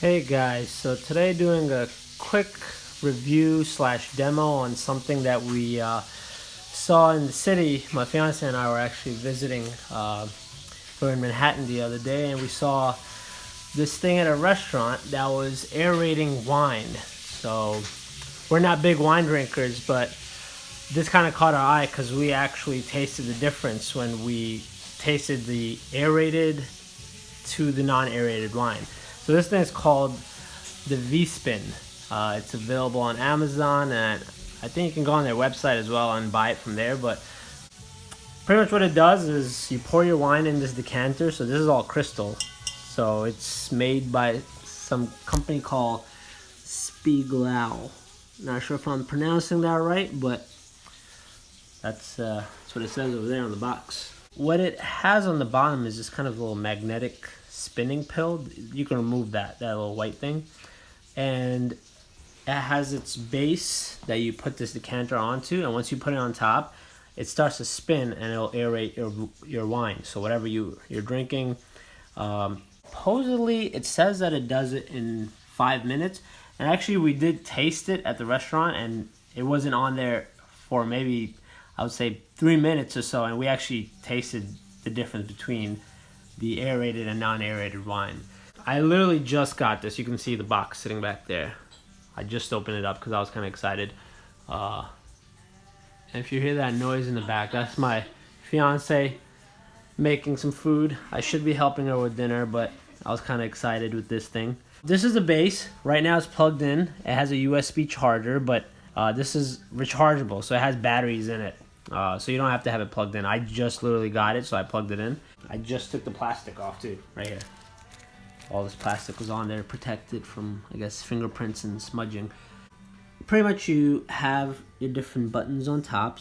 Hey guys, so today doing a quick review slash demo on something that we saw in the city. My fiance and I were actually visiting. We were in Manhattan the other day, and we saw this thing at a restaurant that was aerating wine. So we're not big wine drinkers, but this kind of caught our eye because we actually tasted the difference when we tasted the aerated to the non-aerated wine. So this thing is called the vSpin. It's available on Amazon, and I think you can go on their website as well and buy it from there. But pretty much what it does is you pour your wine in this decanter. So this is all crystal. So it's made by some company called Spiegelau. Not sure if I'm pronouncing that right, but that's what it says over there on the box. What it has on the bottom is this kind of little magnetic spinning pill. You can remove that little white thing, and it has its base that you put this decanter onto, and once you put it on top, it starts to spin and it'll aerate your wine. So whatever you're drinking, supposedly it says that it does it in 5 minutes, and actually we did taste it at the restaurant, and it wasn't on there for maybe, I would say, 3 minutes or so, and we actually tasted the difference between the aerated and non-aerated wine. I literally just got this. You can see the box sitting back there. I just opened it up because I was kind of excited. And if you hear that noise in the back, that's my fiance making some food. I should be helping her with dinner, but I was kind of excited with this thing. This is the base. Right now it's plugged in. It has a USB charger, but this is rechargeable, so it has batteries in it. So you don't have to have it plugged in. I just literally got it, so I plugged it in. I just took the plastic off too, right here. All this plastic was on there, protected from, I guess, fingerprints and smudging. Pretty much you have your different buttons on top.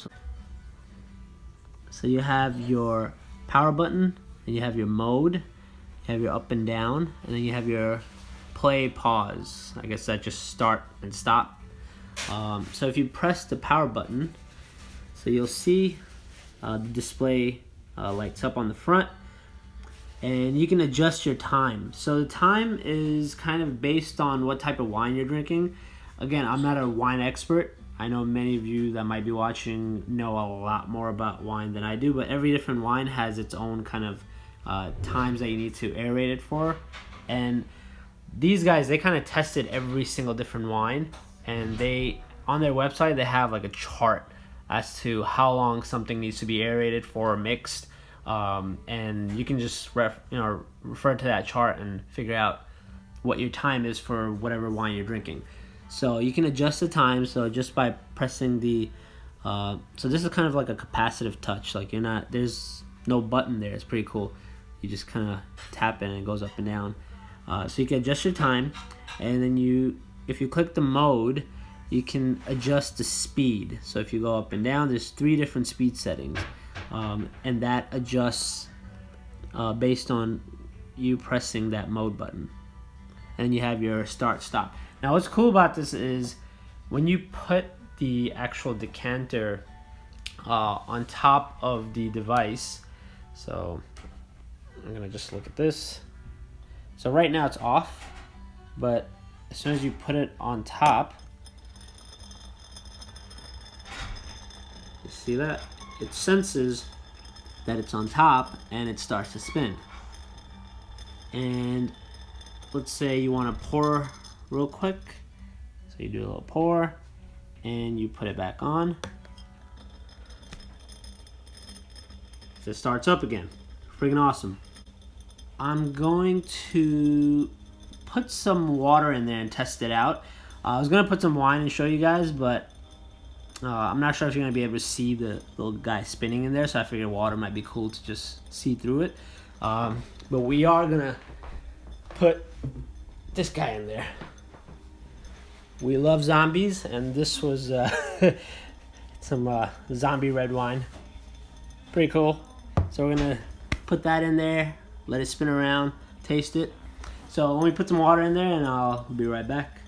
So you have your power button, and you have your mode, you have your up and down, and then you have your play, pause. I guess that just start and stop. So if you press the power button, so you'll see the display lights up on the front, and you can adjust your time. So the time is kind of based on what type of wine you're drinking. Again, I'm not a wine expert. I know many of you that might be watching know a lot more about wine than I do, but every different wine has its own kind of times that you need to aerate it for. And these guys, they kind of tested every single different wine, and they, on their website, they have like a chart as to how long something needs to be aerated for or mixed, and you can just refer to that chart and figure out what your time is for whatever wine you're drinking. So you can adjust the time, so just by pressing the so this is kind of like a capacitive touch, like there's no button there. It's pretty cool. You just kind of tap it and it goes up and down. So you can adjust your time, and then if you click the mode, you can adjust the speed. So if you go up and down, there's 3 different speed settings, and that adjusts based on you pressing that mode button. And you have your start stop. Now what's cool about this is when you put the actual decanter on top of the device. So I'm gonna just look at this. So right now it's off, but as soon as you put it on top, you see that? It senses that it's on top and it starts to spin. And let's say you want to pour real quick. So you do a little pour and you put it back on. So it starts up again. Freaking awesome. I'm going to put some water in there and test it out. I was going to put some wine and show you guys, but I'm not sure if you're going to be able to see the little guy spinning in there, so I figured water might be cool to just see through it. But we are going to put this guy in there. We love zombies, and this was some zombie red wine. Pretty cool. So we're going to put that in there, let it spin around, taste it. So let me put some water in there, and I'll be right back.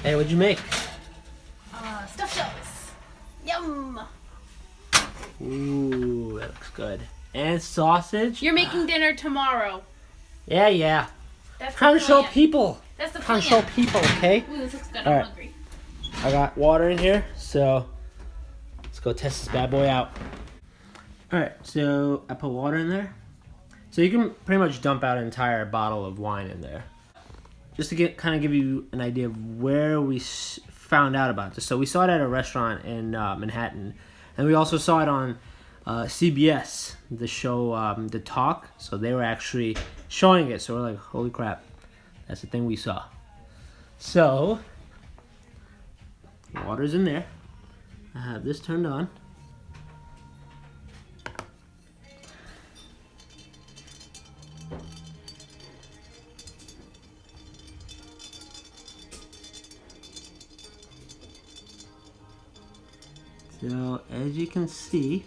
Hey, what'd you make? Stuffed shells. Yum. Ooh, that looks good. And sausage. You're making dinner tomorrow. Yeah. That's Trying to the show plan. people. That's the Trying to plan. show people, okay? Ooh, this looks good. All I'm right. hungry. I got water in here, so let's go test this bad boy out. All right, so I put water in there. So you can pretty much dump out an entire bottle of wine in there. Just to kind of give you an idea of where we found out about this. So we saw it at a restaurant in Manhattan, and we also saw it on CBS, the show The Talk. So they were actually showing it. So we're like, holy crap, that's the thing we saw. So water's in there. I have this turned on. So as you can see,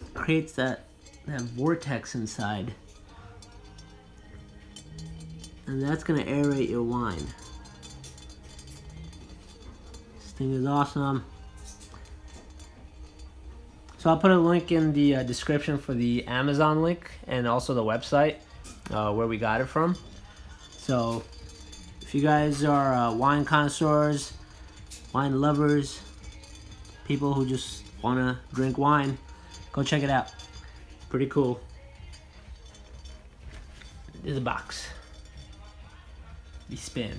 it creates that vortex inside. And that's gonna aerate your wine. This thing is awesome. So I'll put a link in the description for the Amazon link and also the website where we got it from. So if you guys are wine connoisseurs, wine lovers, people who just want to drink wine, go check it out. Pretty cool. Here's a box. vSpin.